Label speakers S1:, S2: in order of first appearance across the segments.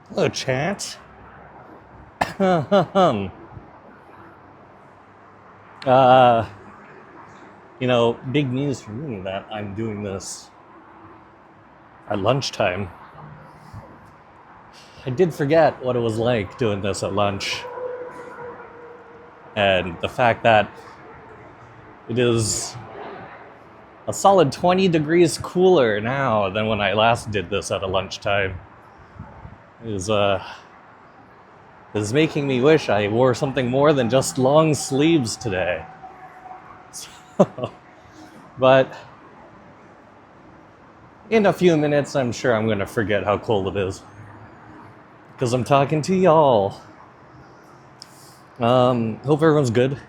S1: Hello, chat. uh, big news for me that I'm doing this at lunchtime. I did forget what it was like doing this at lunch, and the fact that it is a solid 20 degrees cooler now than when I last did this at a lunchtime is making me wish I wore something more than just long sleeves today. But in a few minutes, I'm sure I'm going to forget how cold it is, because I'm talking to y'all. Hope everyone's good.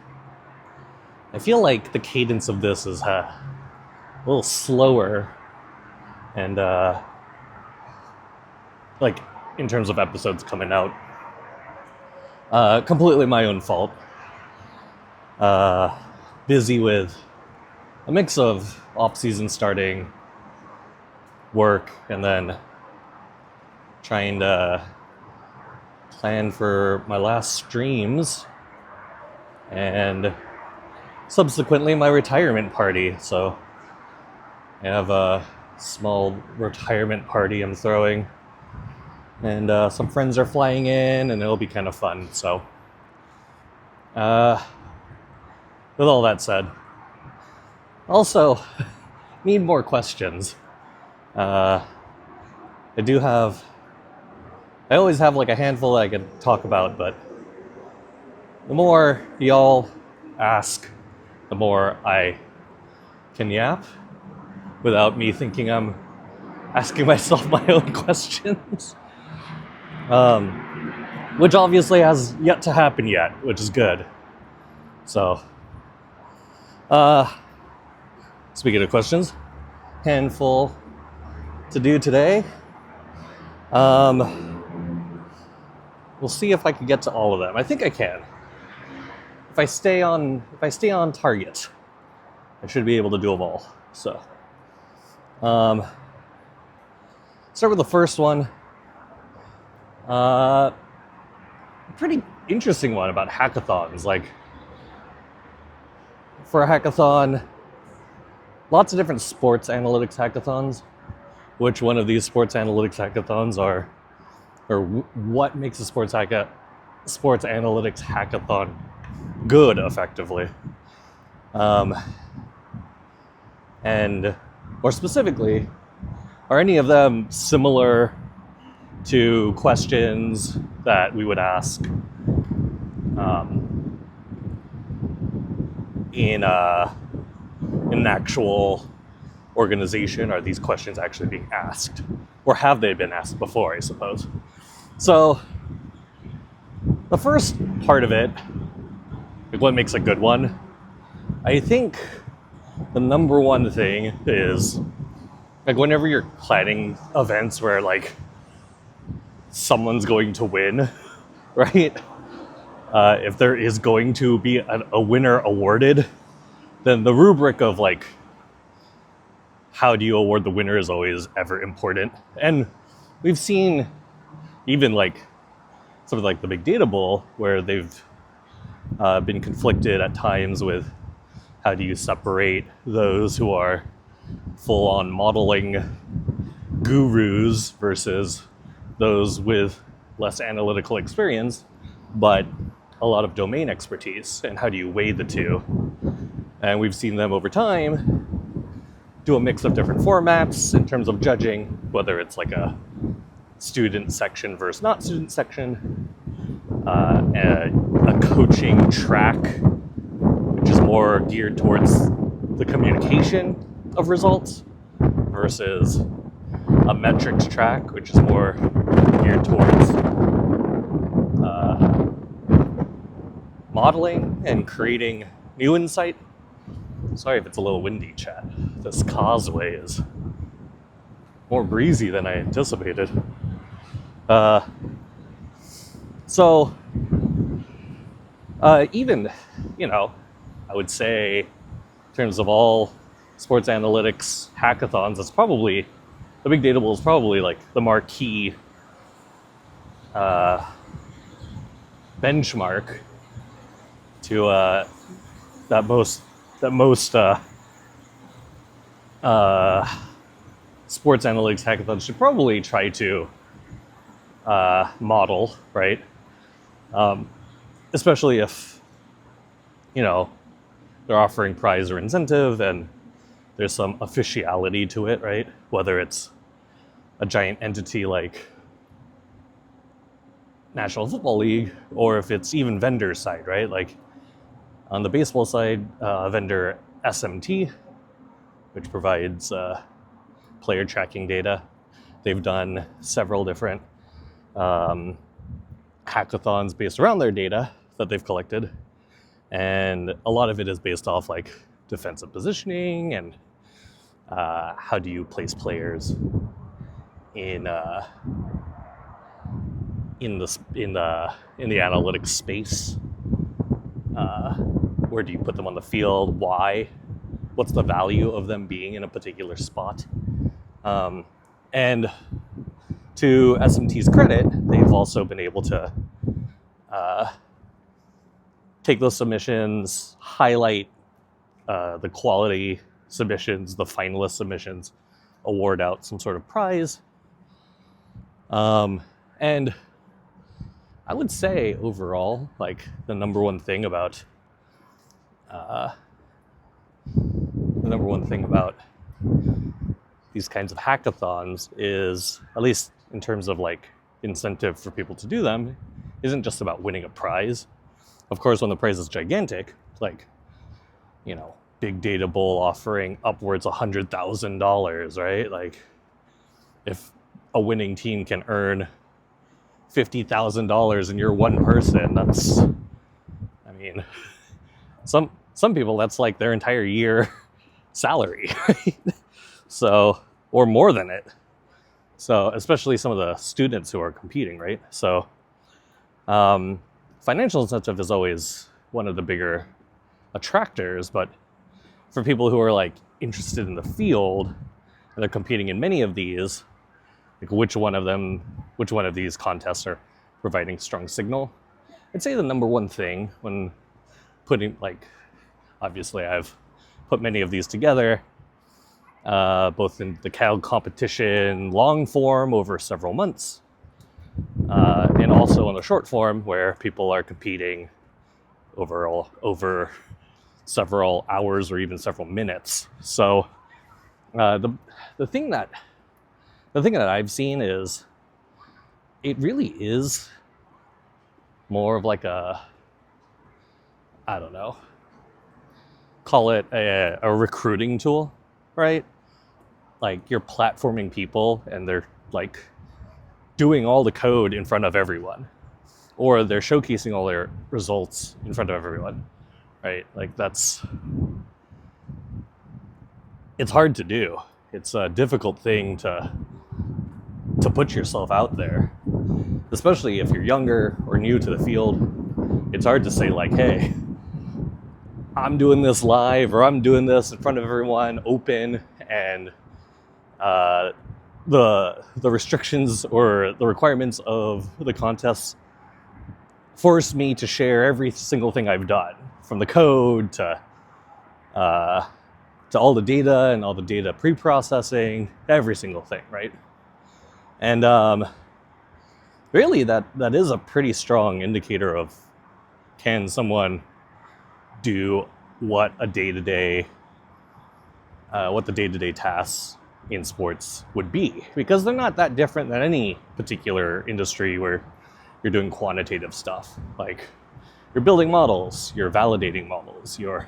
S1: I feel like the cadence of this is a little slower, and like in terms of episodes coming out. Completely my own fault. Busy with a mix of off-season starting, work, and then trying to plan for my last streams and subsequently my retirement party. So I have a small retirement party I'm throwing, and some friends are flying in, and it'll be kind of fun. So with all that said, also need more questions. I always have like a handful that I can talk about, but the more y'all ask, the more I can yap without me thinking I'm asking myself my own questions. Which obviously has yet to happen yet, which is good. So, speaking of questions, handful to do today. We'll see if I can get to all of them. I think I can. If I stay on target, I should be able to do them all. So, start with the first one. Pretty interesting one about hackathons. Like, for a hackathon, lots of different sports analytics hackathons. Which one of these sports analytics hackathons are, or what makes a sports analytics hackathon good, effectively? And more specifically, are any of them similar to questions that we would ask in an actual organization? Are these questions actually being asked, or have they been asked before, I suppose? So the first part of it, like what makes a good one, I think the number one thing is, like, whenever you're planning events where like someone's going to win, right? If there is going to be a winner awarded, then the rubric of like how do you award the winner is always ever important. And we've seen even like sort of like the Big Data Bowl, where they've been conflicted at times with how do you separate those who are full-on modeling gurus versus those with less analytical experience, but a lot of domain expertise, and how do you weigh the two? And we've seen them over time do a mix of different formats in terms of judging, whether it's like a student section versus not student section, a coaching track, which is more geared towards the communication of results, versus a metrics track, which is more geared towards modeling and creating new insight. Sorry if it's a little windy, chat. This causeway is more breezy than I anticipated. So even, I would say in terms of all sports analytics hackathons, it's probably, the Big Data Bowl is probably like the marquee benchmark to that most sports analytics hackathons should probably try to model, right? Especially if, they're offering prize or incentive and there's some officiality to it, right? Whether it's a giant entity like National Football League or if it's even vendor side, right? Like on the baseball side, vendor SMT, which provides player tracking data. They've done several different hackathons based around their data that they've collected. And a lot of it is based off like defensive positioning and how do you place players in the analytics space. Where do you put them on the field? Why? What's the value of them being in a particular spot? And to SMT's credit, they've also been able to take those submissions, highlight the quality submissions, the finalist submissions, award out some sort of prize. And I would say overall, like the number one thing about these kinds of hackathons is, at least in terms of like incentive for people to do them, isn't just about winning a prize. Of course, when the prize is gigantic, like, Big Data Bowl offering upwards $100,000, right? Like, if a winning team can earn $50,000 and you're one person, that's, some people, that's like their entire year salary, right? So, or more than it. So, especially some of the students who are competing, right? So, financial incentive is always one of the bigger attractors, but for people who are like interested in the field and they're competing in many of these, like which one of these contests are providing strong signal? I'd say the number one thing when putting, like, obviously I've put many of these together, both in the CAL competition long form over several months, and also in the short form where people are competing over several hours or even several minutes. So the thing that I've seen is it really is more of like call it a recruiting tool, right? Like you're platforming people and they're like doing all the code in front of everyone, or they're showcasing all their results in front of everyone, right? Like it's hard to do. It's a difficult thing to put yourself out there, especially if you're younger or new to the field. It's hard to say like, hey, I'm doing this live, or I'm doing this in front of everyone, open, and the restrictions or the requirements of the contest force me to share every single thing I've done, from the code to all the data and all the data pre-processing, every single thing, right? And really that is a pretty strong indicator of, can someone do what the day-to-day tasks in sports would be, because they're not that different than any particular industry where you're doing quantitative stuff. Like you're building models, you're validating models, you're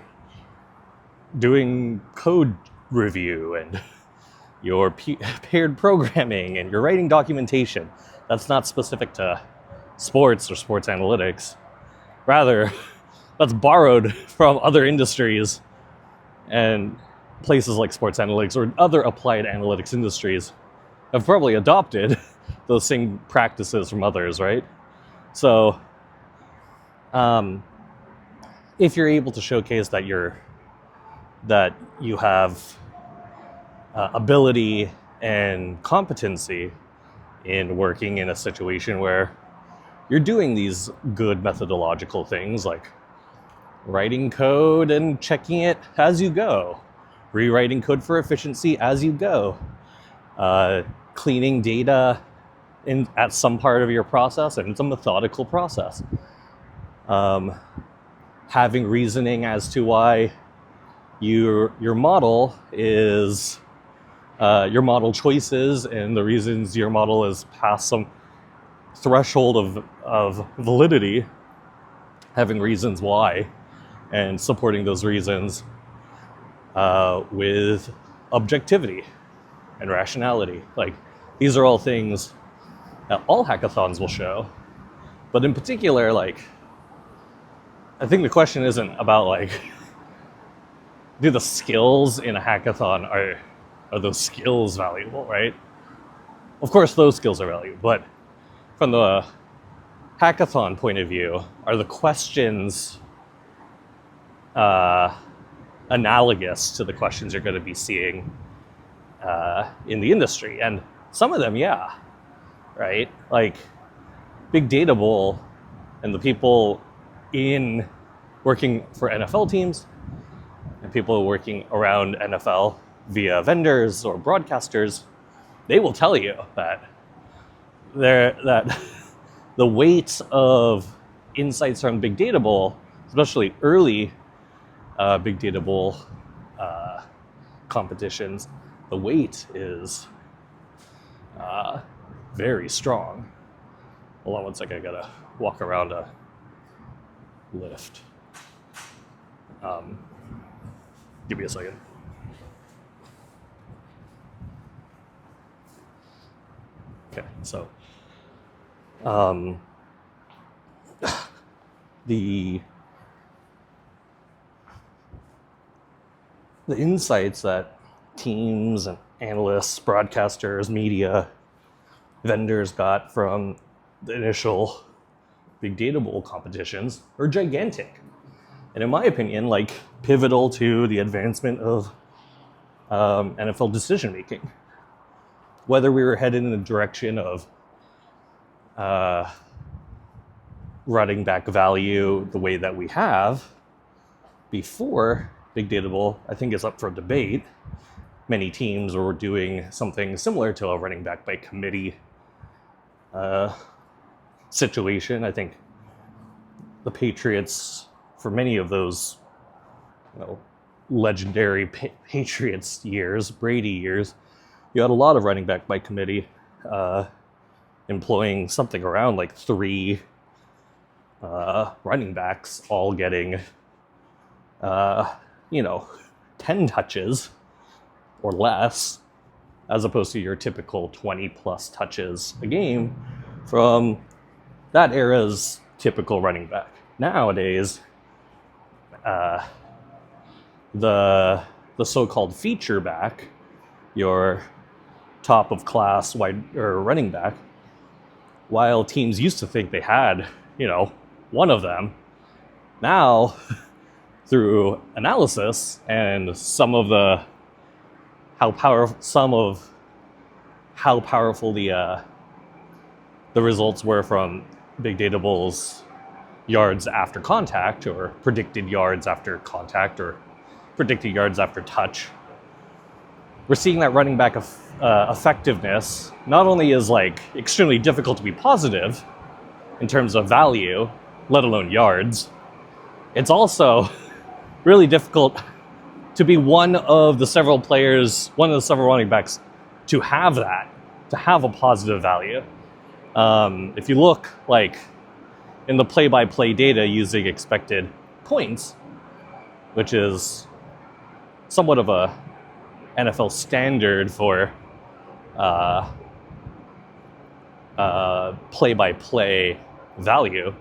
S1: doing code review, and you're paired programming, and you're writing documentation. That's not specific to sports or sports analytics. Rather, that's borrowed from other industries, and places like sports analytics or other applied analytics industries have probably adopted those same practices from others, right? So if you're able to showcase that you have ability and competency in working in a situation where you're doing these good methodological things like writing code and checking it as you go, rewriting code for efficiency as you go, cleaning data at some part of your process, and it's a methodical process. Having reasoning as to why your model is your model choices and the reasons your model is past some threshold of validity, having reasons why, and supporting those reasons with objectivity and rationality. Like, these are all things that all hackathons will show. But in particular, like, I think the question isn't about like, do the skills in a hackathon, are those skills valuable, right? Of course those skills are valuable, but from the hackathon point of view, are the questions analogous to the questions you're going to be seeing in the industry? And some of them, yeah, right? Like Big Data Bowl and the people in working for NFL teams and people working around NFL via vendors or broadcasters, they will tell you that the weight of insights from Big Data Bowl, especially early Big Data Bowl competitions, the weight is very strong. Hold on one second, I gotta walk around a lift. Give me a second. Okay, so the insights that teams and analysts, broadcasters, media, vendors got from the initial Big Data Bowl competitions are gigantic. And in my opinion, like, pivotal to the advancement of NFL decision making. Whether we were headed in the direction of running back value the way that we have before Big Data Bowl, I think is up for debate. Many teams were doing something similar to a running back by committee situation. I think the Patriots, for many of those, legendary Patriots years, Brady years, you had a lot of running back by committee, employing something around like 3 running backs, all getting 10 touches or less, as opposed to your typical 20 plus touches a game from that era's typical running back. Nowadays, the so-called feature back, your top of class wide or running back, while teams used to think they had, one of them, now through analysis and some of how powerful the results were from Big Data Bowl's yards after contact, or predicted yards after contact, or predicted yards after touch, we're seeing that running back effectiveness not only is like extremely difficult to be positive in terms of value, let alone yards, it's also really difficult to be one of the several running backs to have a positive value. If you look like in the play-by-play data using expected points, which is somewhat of a NFL standard for play-by-play value,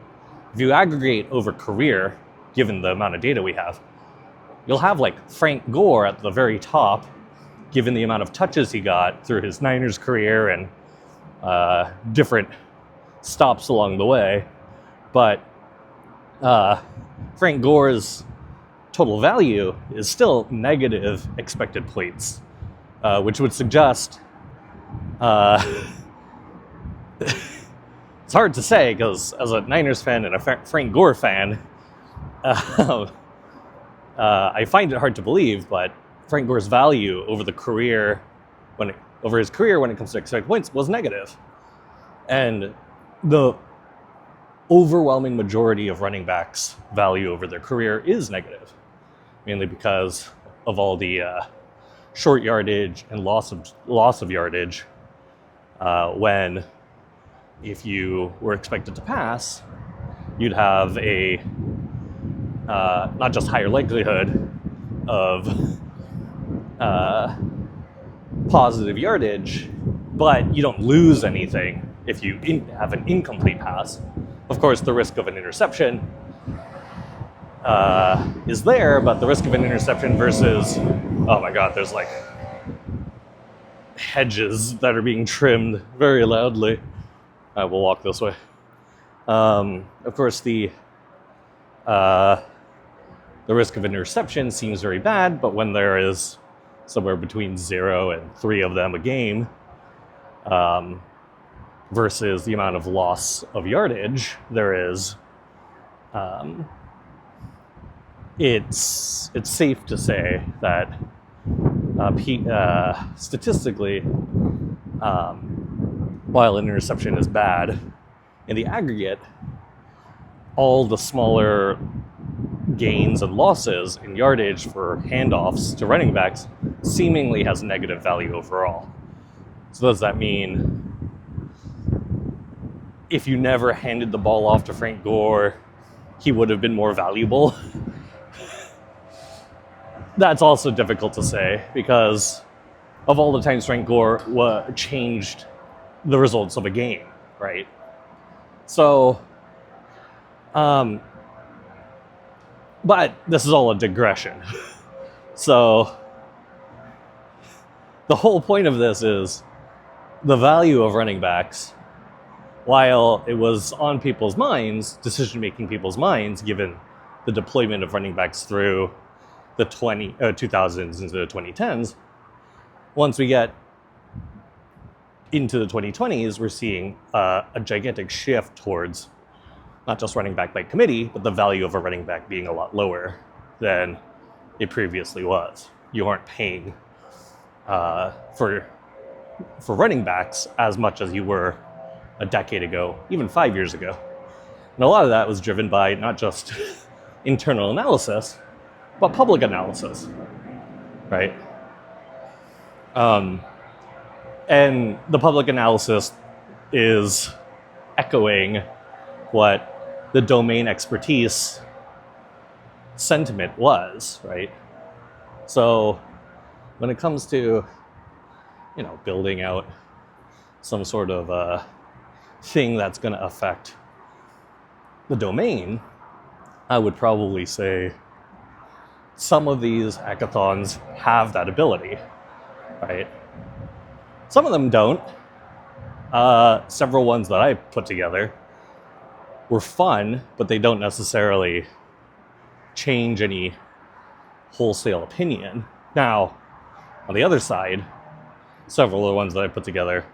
S1: if you aggregate over career, given the amount of data we have, you'll have like Frank Gore at the very top, given the amount of touches he got through his Niners career and different stops along the way. But Frank Gore's total value is still negative expected points, which would suggest It's hard to say because as a Niners fan and a Frank Gore fan, I find it hard to believe, but Frank Gore's value over his career when it comes to expected points was negative. And the overwhelming majority of running backs' value over their career is negative, mainly because of all the short yardage and loss of yardage. When if you were expected to pass, you'd have a not just higher likelihood of positive yardage, but you don't lose anything if you have an incomplete pass. Of course, the risk of an interception is there, but the risk of an interception versus, oh my god, there's like hedges that are being trimmed very loudly. I will walk this way. Of course, the risk of interception seems very bad, but when there is somewhere between 0 and 3 of them a game, versus the amount of loss of yardage there is, it's safe to say that statistically, while an interception is bad, in the aggregate, all the smaller gains and losses in yardage for handoffs to running backs seemingly has negative value overall. So does that mean if you never handed the ball off to Frank Gore, he would have been more valuable? That's also difficult to say because of all the times Frank Gore changed the results of a game, right? So, but this is all a digression. So, the whole point of this is the value of running backs, while it was on people's minds, decision-making people's minds, given the deployment of running backs through the 2000s into the 2010s, once we get into the 2020s, we're seeing a gigantic shift towards not just running back by committee, but the value of a running back being a lot lower than it previously was. You aren't paying for running backs as much as you were a decade ago, even 5 years ago. And a lot of that was driven by not just internal analysis, but public analysis, right? And the public analysis is echoing what the domain expertise sentiment was, right? So when it comes to, building out some sort of thing that's going to affect the domain, I would probably say some of these hackathons have that ability, right? Some of them don't. Several ones that I put together were fun, but they don't necessarily change any wholesale opinion. Now, on the other side, several of the ones that I put together,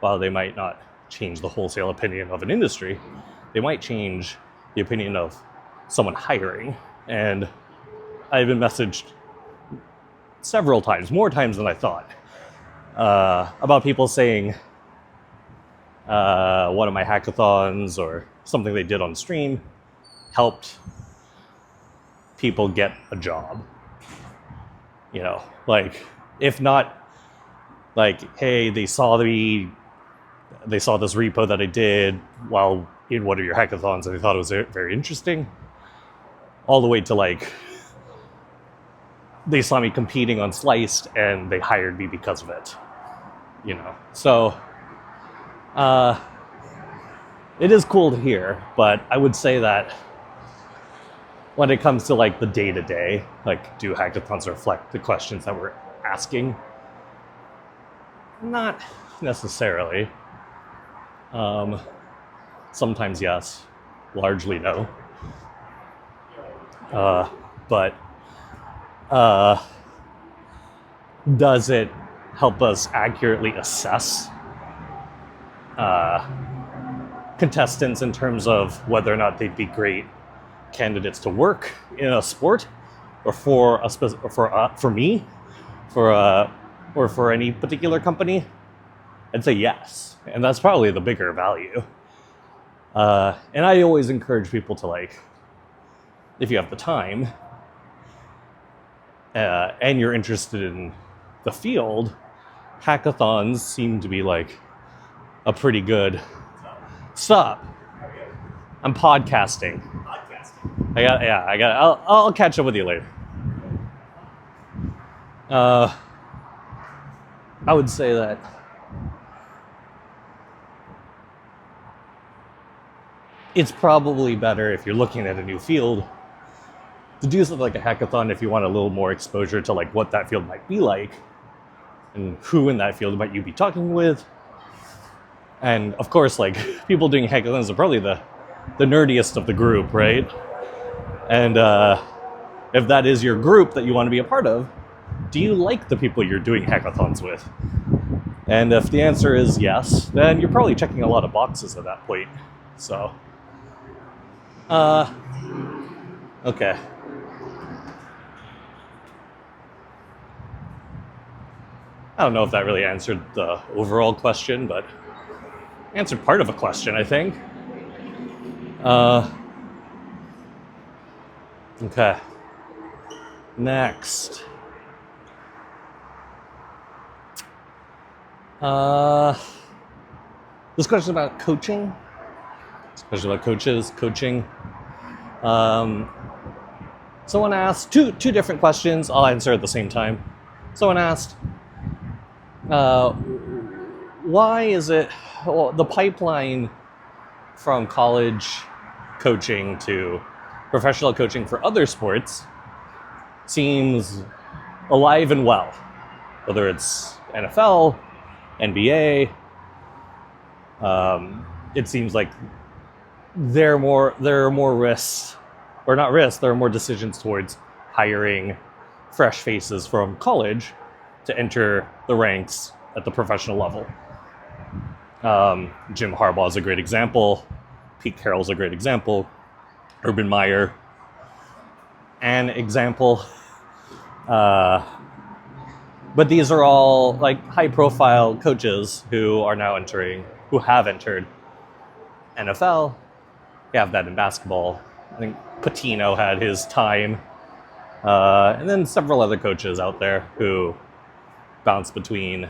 S1: while they might not change the wholesale opinion of an industry, they might change the opinion of someone hiring. And I've been messaged several times, more times than I thought, about people saying one of my hackathons or something they did on stream helped people get a job. If not, hey, they saw this repo that I did while in one of your hackathons and they thought it was very interesting, all the way to they saw me competing on Sliced and they hired me because of it. So it is cool to hear, but I would say that when it comes to the day-to-day, do hackathons reflect the questions that we're asking? Not necessarily. Sometimes yes, largely no. But does it help us accurately assess contestants in terms of whether or not they'd be great candidates to work in a sport, or for me, or for any particular company, I'd say yes, and that's probably the bigger value. And I always encourage people to, like, if you have the time and you're interested in the field, hackathons seem to be like a pretty good. Stop. I'm podcasting. I'll catch up with you later. I would say that it's probably better, if you're looking at a new field, to do something like a hackathon if you want a little more exposure to, like, what that field might be like and who in that field might you be talking with. And of course, like, people doing hackathons are probably the nerdiest of the group, right? And if that is your group that you want to be a part of, do you like the people you're doing hackathons with? And if the answer is yes, then you're probably checking a lot of boxes at that point. So, okay. I don't know if that really answered the overall question, but answered part of a question, I think. Okay. Next. This question about coaching. This question about coaching. Someone asked two different questions. I'll answer at the same time. Someone asked, why is it the pipeline from college coaching to professional coaching for other sports seems alive and well, whether it's NFL, NBA. It seems like there are more risks, or not risks, there are more decisions towards hiring fresh faces from college to enter the ranks at the professional level. Jim Harbaugh is a great example. Pete Carroll's a great example. Urban Meyer, an example. But these are all, like, high-profile coaches who have entered NFL. You have that in basketball. I think Patino had his time. And then several other coaches out there who bounce between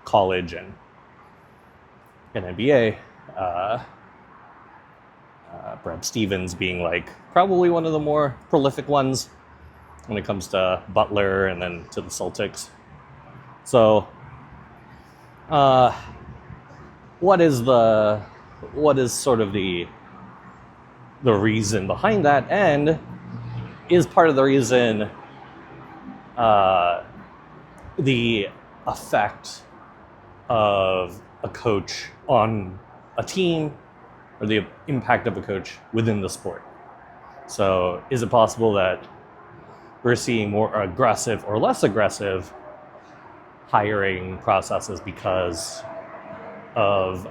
S1: college and NBA. Brad Stevens being, like, probably one of the more prolific ones when it comes to Butler and then to the Celtics. So, what is sort of the reason behind that, and is part of the reason the effect of a coach on a team, or the impact of a coach within the sport? So, is it possible that we're seeing more aggressive or less aggressive hiring processes because of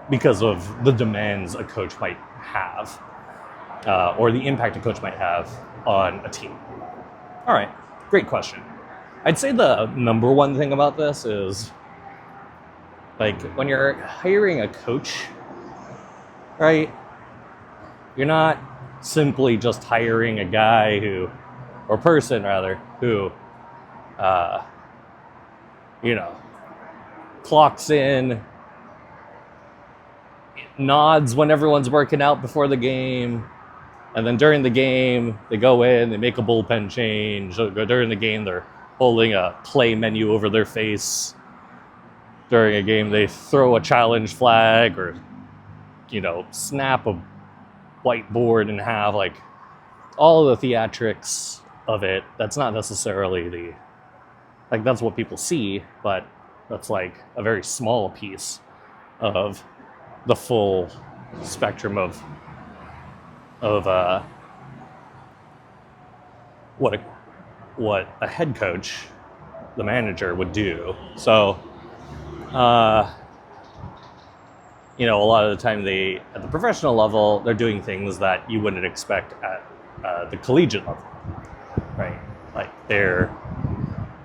S1: the demands a coach might have, or the impact a coach might have on a team? All right, great question. I'd say the number one thing about this is, like, when you're hiring a coach, right, you're not simply just hiring a guy or person rather, who, clocks in, nods when everyone's working out before the game, and then during the game, they go in, they make a bullpen change. During the game, they're holding a play menu over their face. During a game, they throw a challenge flag, or, snap a whiteboard and have, like, all the theatrics of it. That's not necessarily that's what people see, but that's, like, a very small piece of the full spectrum of what a head coach, the manager, would do. So uh, a lot of the time at the professional level, they're doing things that you wouldn't expect at the collegiate level, right? Like they're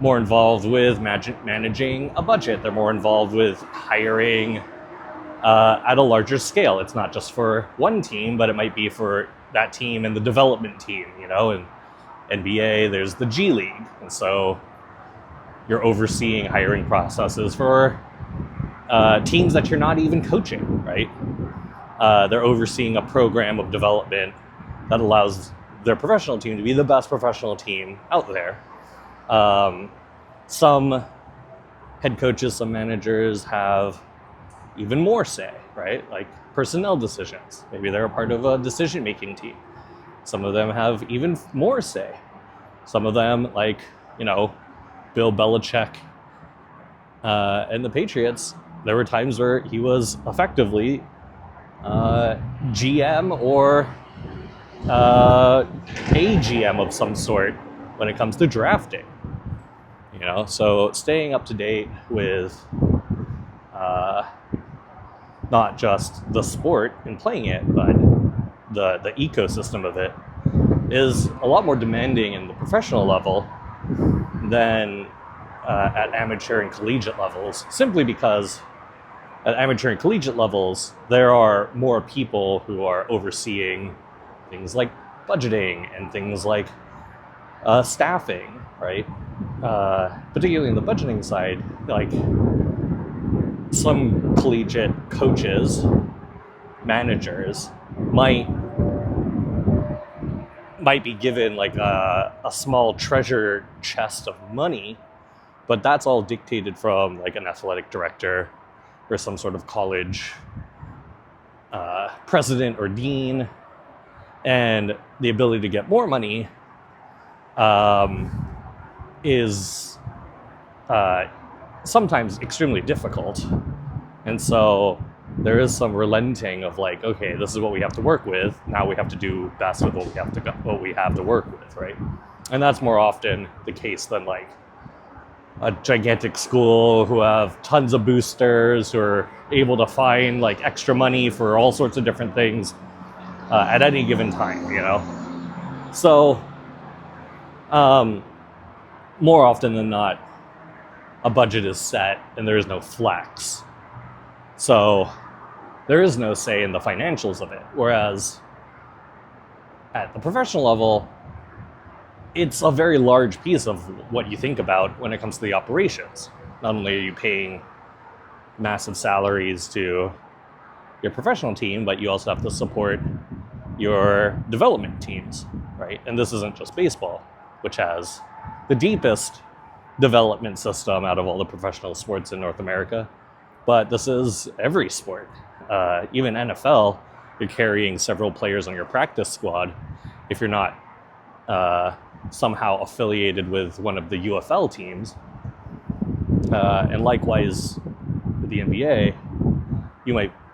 S1: more involved with managing a budget. They're more involved with hiring at a larger scale. It's not just for one team, but it might be for that team and the development team, And NBA, there's the G League. And so you're overseeing hiring processes for teams that you're not even coaching, right? They're overseeing a program of development that allows their professional team to be the best professional team out there. Some head coaches, some managers have even more say, right? Like personnel decisions. Maybe they're a part of a decision-making team. Some of them have even more say. Some of them, like, Bill Belichick and the Patriots, there were times where he was effectively GM or a GM of some sort when it comes to drafting. So staying up to date with not just the sport and playing it, but the ecosystem of it is a lot more demanding in the professional level than at amateur and collegiate levels, simply because at amateur and collegiate levels, there are more people who are overseeing things like budgeting and things like staffing, right? Particularly in the budgeting side, like some collegiate coaches, managers might be given like a small treasure chest of money, but that's all dictated from like an athletic director or some sort of college president or dean, and the ability to get more money is sometimes extremely difficult. And so there is some relenting of like, okay, this is what we have to work with. Now we have to do best with what we have to work with, right? And that's more often the case than like a gigantic school who have tons of boosters who are able to find like extra money for all sorts of different things at any given time, So more often than not, a budget is set and there is no flex. So there is no say in the financials of it. Whereas at the professional level, it's a very large piece of what you think about when it comes to the operations. Not only are you paying massive salaries to your professional team, but you also have to support your development teams, right? And this isn't just baseball, which has the deepest development system out of all the professional sports in North America, but this is every sport. Even NFL, you're carrying several players on your practice squad if you're not somehow affiliated with one of the UFL teams. And likewise, with the NBA,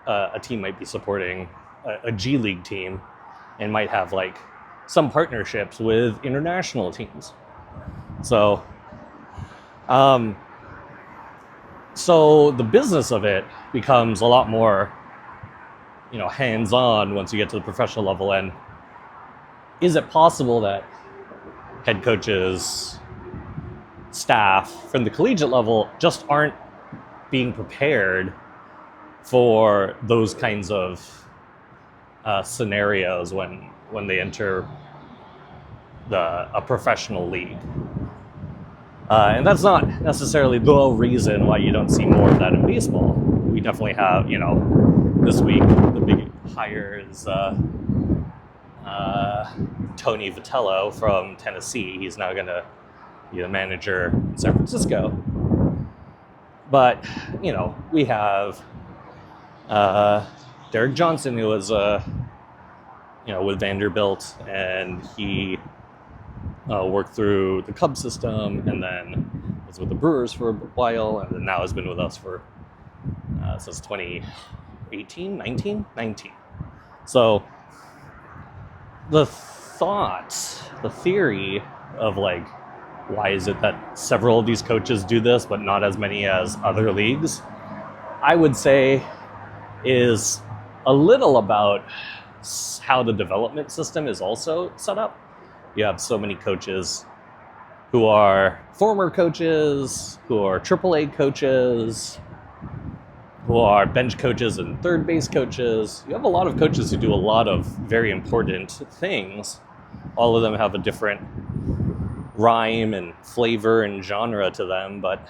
S1: a team might be supporting a G League team and might have like some partnerships with international teams. So the business of it becomes a lot more, hands-on once you get to the professional level. And is it possible that head coaches, staff from the collegiate level just aren't being prepared for those kinds of scenarios when they enter a professional league? And that's not necessarily the reason why you don't see more of that in baseball. We definitely have, this week the big hire is Tony Vitello from Tennessee. He's now going to be the manager in San Francisco. But, we have Derek Johnson, who was, with Vanderbilt, and he worked through the Cubs system, and then was with the Brewers for a while, and then now has been with us for since 2018, 19. So the theory of like, why is it that several of these coaches do this, but not as many as other leagues, I would say is a little about how the development system is also set up. You have so many coaches who are former coaches, who are AAA coaches, who are bench coaches and third base coaches. You have a lot of coaches who do a lot of very important things. All of them have a different rhyme and flavor and genre to them, but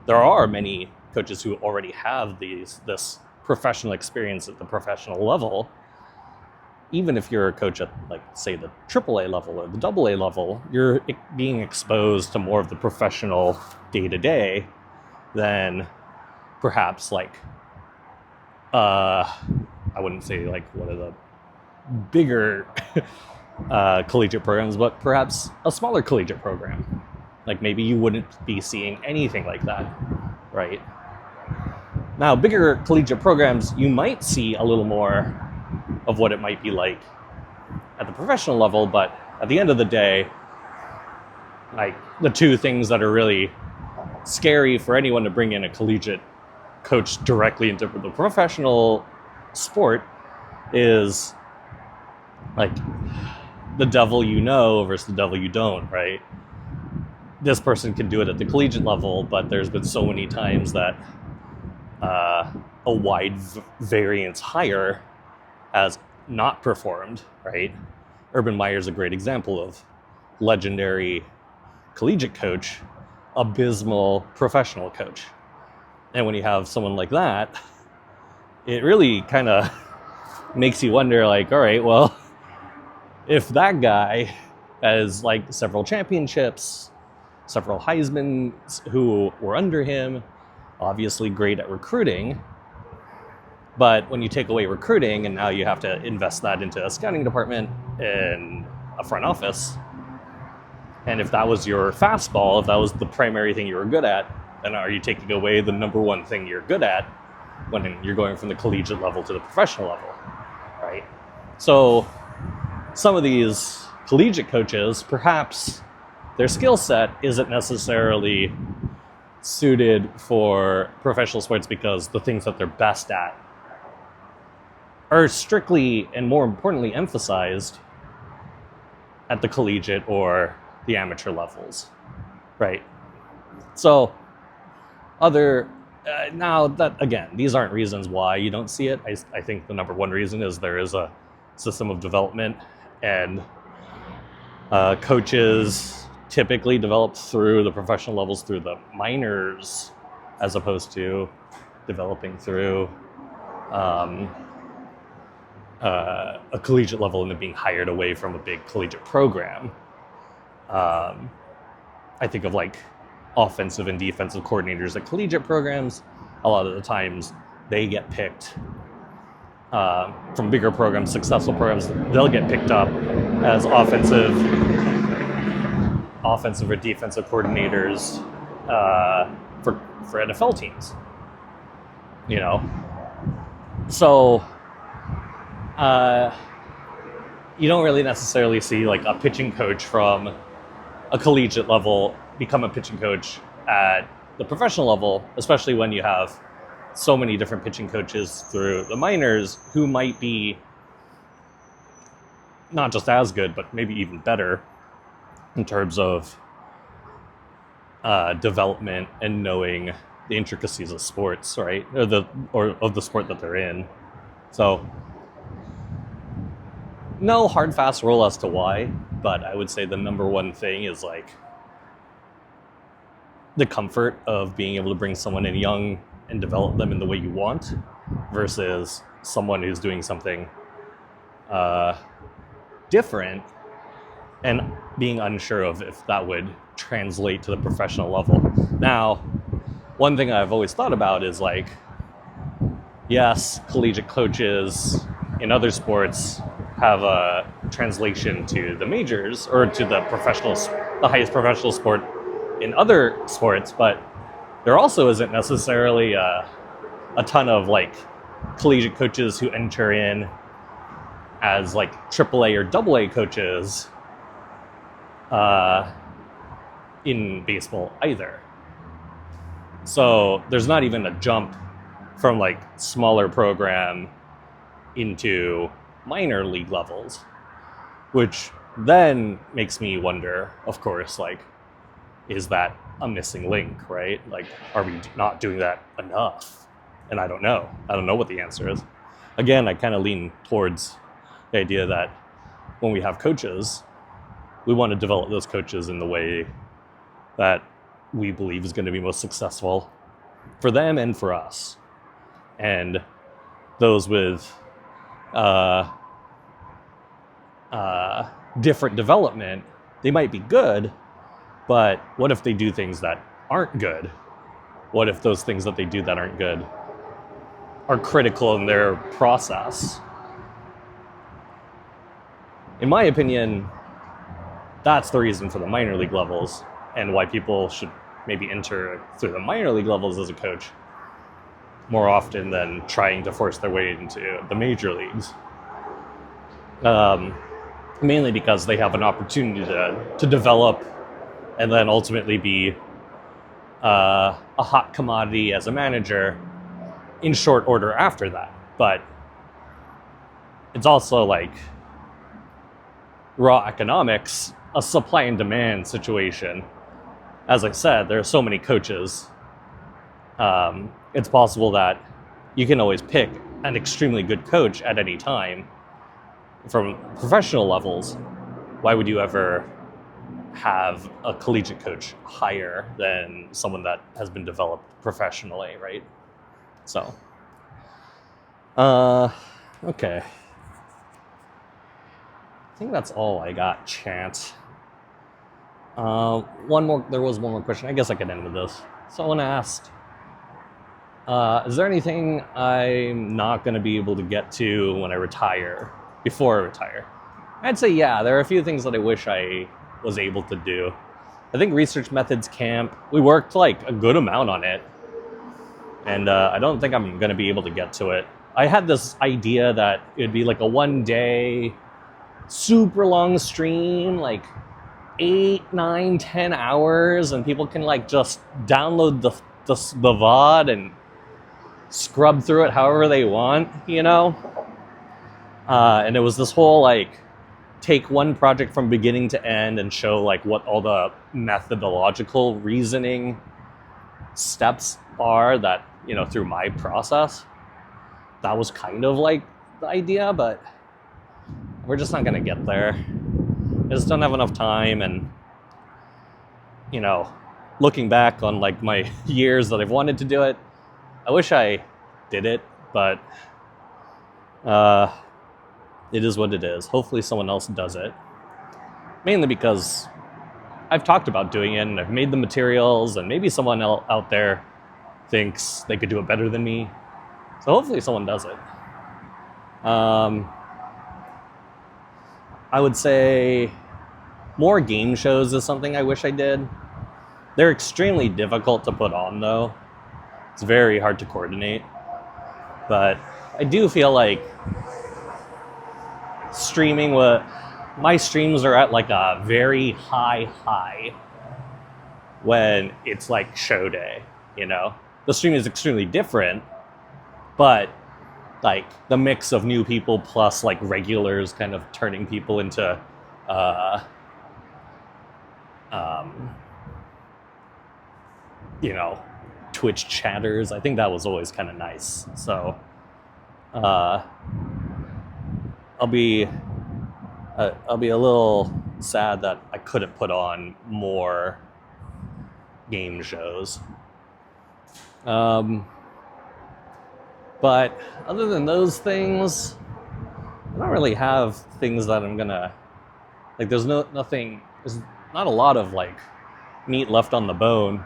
S1: there are many coaches who already have this professional experience at the professional level. Even if you're a coach at, like, say, the AAA level or the AA level, you're being exposed to more of the professional day-to-day than perhaps, like, I wouldn't say, like, one of the bigger collegiate programs, but perhaps a smaller collegiate program. Like, maybe you wouldn't be seeing anything like that, right? Now, bigger collegiate programs, you might see a little more of what it might be like at the professional level, but at the end of the day, like, the two things that are really scary for anyone to bring in a collegiate coach directly into the professional sport is, like, the devil you know versus the devil you don't, right? This person can do it at the collegiate level, but there's been so many times that a wide variance higher has not performed, right? Urban Meyer's a great example of legendary collegiate coach, abysmal professional coach. And when you have someone like that, it really kind of makes you wonder, like, all right, well, if that guy has, like, several championships, several Heismans who were under him, obviously great at recruiting, but when you take away recruiting and now you have to invest that into a scouting department and a front office, and if that was your fastball, if that was the primary thing you were good at, then are you taking away the number one thing you're good at when you're going from the collegiate level to the professional level, right? So some of these collegiate coaches, perhaps their skill set isn't necessarily suited for professional sports because the things that they're best at are strictly and more importantly emphasized at the collegiate or the amateur levels, right? So now that, again, these aren't reasons why you don't see it. I think the number one reason is there is a system of development, and coaches typically develop through the professional levels through the minors as opposed to developing through a collegiate level and then being hired away from a big collegiate program. I think of, like, offensive and defensive coordinators at collegiate programs. A lot of the times they get picked from bigger programs, successful programs. They'll get picked up as offensive or defensive coordinators for NFL teams, you know? So you don't really necessarily see, like, a pitching coach from a collegiate level become a pitching coach at the professional level, especially when you have so many different pitching coaches through the minors who might be not just as good, but maybe even better in terms of development and knowing the intricacies of sports, right? Or of the sport that they're in. So no hard, fast rule as to why, but I would say the number one thing is, like, the comfort of being able to bring someone in young and develop them in the way you want versus someone who's doing something different and being unsure of if that would translate to the professional level. Now, one thing I've always thought about is, like, yes, collegiate coaches in other sports have a translation to the majors or to the highest professional sport in other sports, but there also isn't necessarily a ton of, like, collegiate coaches who enter in as, like, AAA or AA coaches in baseball either. So there's not even a jump from like smaller program into minor league levels, which then makes me wonder, of course, like, is that a missing link, right? Like, are we not doing that enough? And I don't know. I don't know what the answer is. Again, I kind of lean towards the idea that when we have coaches, we want to develop those coaches in the way that we believe is going to be most successful for them and for us. And those with different development, they might be good, but what if they do things that aren't good? What if those things that they do that aren't good are critical in their process? In my opinion, that's the reason for the minor league levels and why people should maybe enter through the minor league levels as a coach more often than trying to force their way into the major leagues. Mainly because they have an opportunity to develop and then ultimately be a hot commodity as a manager in short order after that. But it's also like raw economics, a supply and demand situation. As I said, there are so many coaches. It's possible that you can always pick an extremely good coach at any time from professional levels. Why would you ever have a collegiate coach higher than someone that has been developed professionally, right? So, okay. I think that's all I got, Chant. There was one more question. I guess I could end with this. Someone asked, is there anything I'm not going to be able to get to when I retire, before I retire? I'd say, yeah, there are a few things that I wish I was able to do. I think research methods camp, we worked like a good amount on it. And I don't think I'm going to be able to get to it. I had this idea that it'd be like a 1 day, super long stream, like 8, 9, 10 hours, and people can like just download the VOD and scrub through it however they want, you know? And it was this whole like, take one project from beginning to end and show like what all the methodological reasoning steps are that, you know, through my process. That was kind of like the idea, but we're just not gonna get there. I just don't have enough time, and, you know, looking back on like my years that I've wanted to do it, I wish I did it, but it is what it is. Hopefully someone else does it. Mainly because I've talked about doing it and I've made the materials, and maybe someone else out there thinks they could do it better than me. So hopefully someone does it. I would say more game shows is something I wish I did. They're extremely difficult to put on though. It's very hard to coordinate. But I do feel like streaming, my streams are at like a very high when it's like show day, you know? The stream is extremely different, but like the mix of new people plus like regulars kind of turning people into you know, Twitch chatters. I think that was always kind of nice. So I'll be a little sad that I couldn't put on more game shows. But other than those things, I don't really have things that I'm gonna, like, there's not a lot of like meat left on the bone.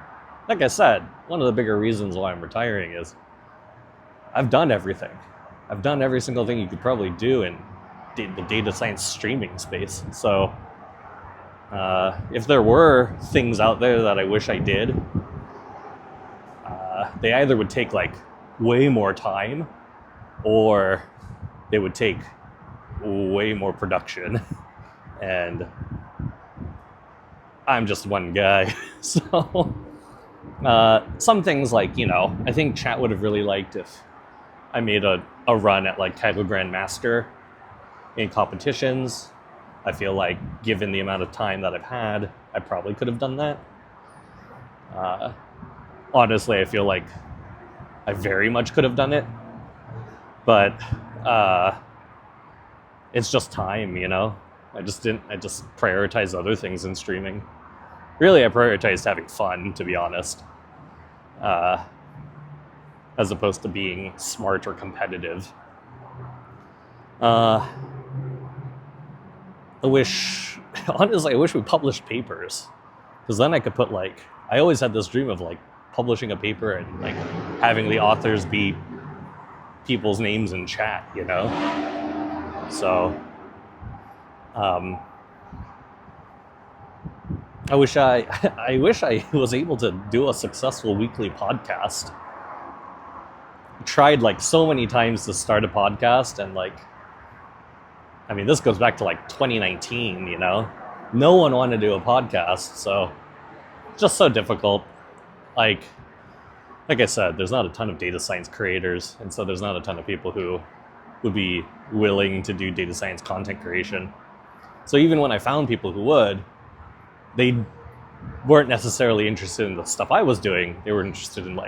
S1: Like I said, one of the bigger reasons why I'm retiring is I've done everything. I've done every single thing you could probably do in the data science streaming space. So if there were things out there that I wish I did, they either would take like way more time, or they would take way more production. And I'm just one guy, so Some things like, I think chat would have really liked if I made a run at like Title Grandmaster in competitions. I feel like given the amount of time that I've had, I probably could have done that. Honestly, I feel like I very much could have done it, but it's just time, I just prioritized other things in streaming. Really, I prioritized having fun, to be honest, as opposed to being smart or competitive. Honestly, I wish we published papers, because then I could put I always had this dream of publishing a paper and having the authors be people's names in chat, So, I wish I was able to do a successful weekly podcast. I tried so many times to start a podcast, and this goes back to 2019, No one wanted to do a podcast, so just so difficult. Like I said, there's not a ton of data science creators, and so there's not a ton of people who would be willing to do data science content creation. So even when I found people who would, they weren't necessarily interested in the stuff I was doing. They were interested in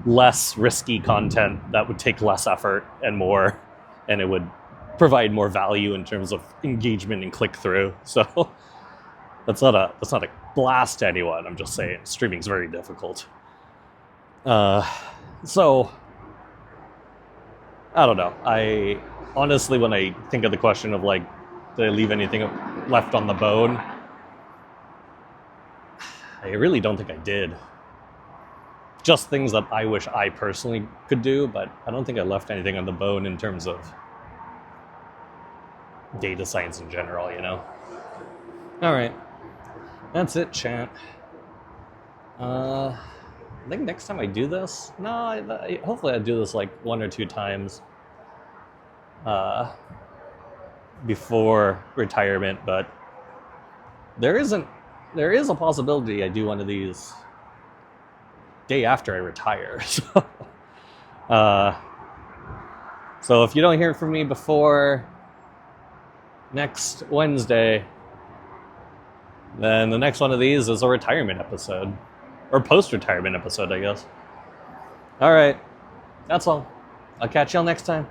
S1: less risky content that would take less effort and it would provide more value in terms of engagement and click-through. So that's not a blast to anyone. I'm just saying streaming's very difficult. So I don't know. I honestly, when I think of the question of did I leave anything left on the bone, I really don't think I did. Just things that I wish I personally could do, but I don't think I left anything on the bone in terms of data science in general, All right. That's it, chat. I think next time I do this, hopefully I do this one or two times before retirement, but there is a possibility I do one of these day after I retire. So if you don't hear from me before next Wednesday, then the next one of these is a retirement episode. Or post-retirement episode, I guess. All right. That's all. I'll catch y'all next time.